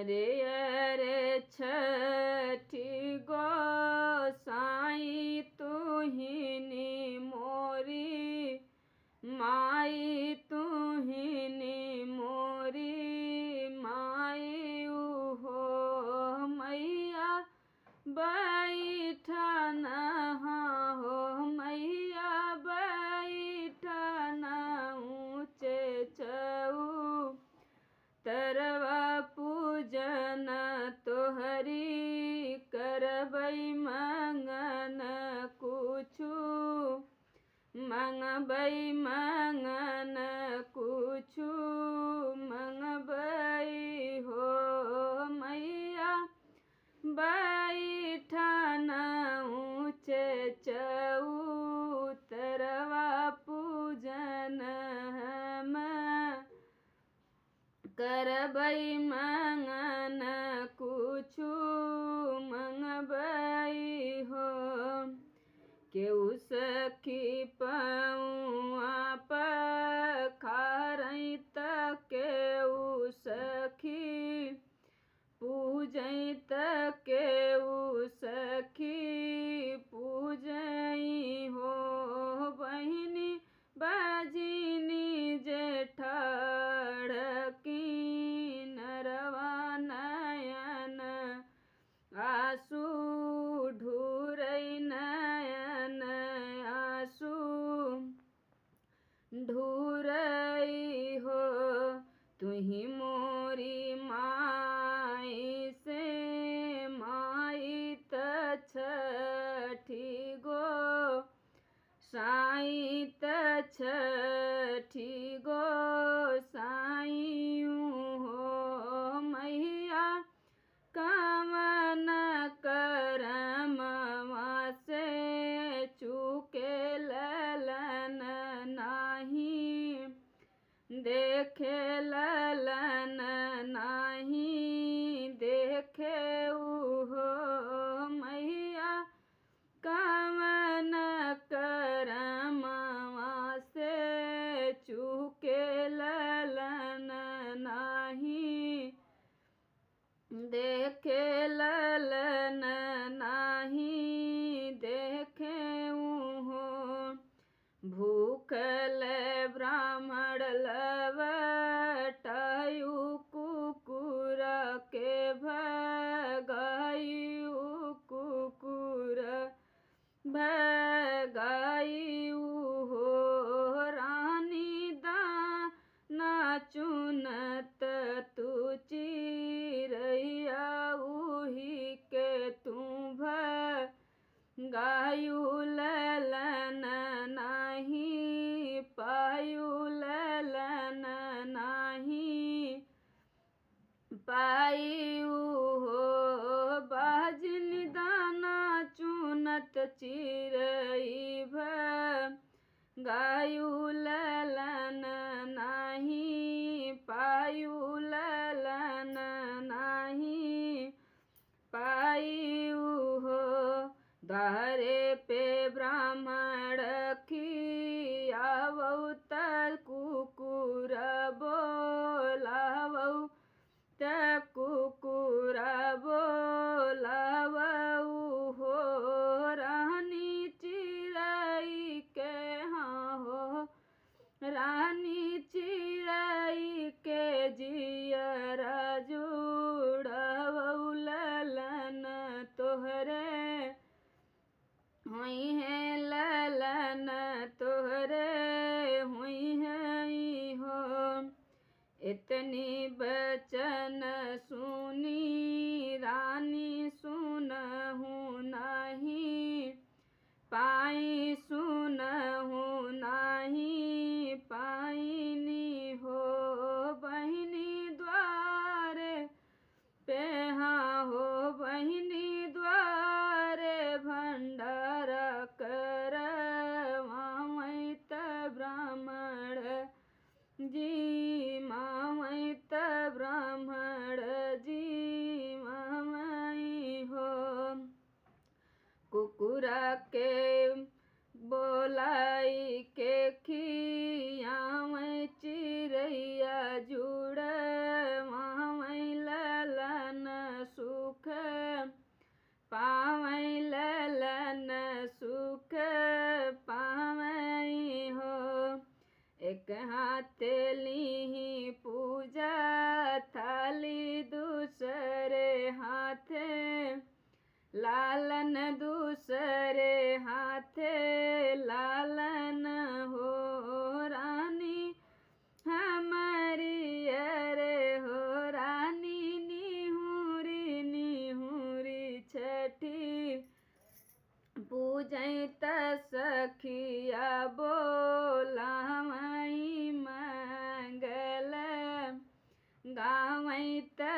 अरे अरे छठी गोसाई तुहिनी मोरी माई, तुहिनी मोरी माई हो मैया बैठन हो मैया बैठन ऊँचे चऊ तरवा पूजन तोहरी करबै मंगन कुछु मंगबै मंगन कुछु मंगबै हो मैया बैठन ऊँचे चौतरवा पूजन हम करबै मंगन कुछु मंगबै हो। केहू सखी पौआ पखारै त केहू सखी पूजै त केहू सखी पूजै हो बहिनी बजिनी जेठड़की नरवा नयन आंसू ढूरै नयन आंसू ढूरै हो। तुही मोरी माई से माई त छठी गो साई त छठी गो साई हो मैया कामन करमवा से चूके ललन नाही देखे ललन नाही देखे हो मैया कामन करमवा से चूके ललन नाही देखे ललन नाही देखे हो। भूखल ब्राह्मण लवटायु कुकुर के भगायु कुकुर भगायु हो रानी दाना चुनत तू चिरैया उही के तू भगायु ललन नाही पायु ललन नाही पायु हो बाजनी दाना चुनत चिरई भगायु ललन नाही पायु ललन नाही पायु हो। द्वारे पे ब्राह्मण खियावौ त कुकुर बोलावौ त कुकुर बोलावौ हो रानी चिरई के हाँ हो रानी चिरई के जियरा जुड़वौ ललन तोहरे हुई है ललन तोहरे हुई है हो। इतनी बचन सुनी रानी सुनहु नहीं पाई सुनहु नहीं पाइनी हो बहिनी द्वारे पे हाँ हो बहिनी द्वारे भंडार करवामै त ब्राह्मण जी मामै त ब्राह्मण जी मामै हो। कुकुरा के बोला सखिया बोलावई मंगल गावई त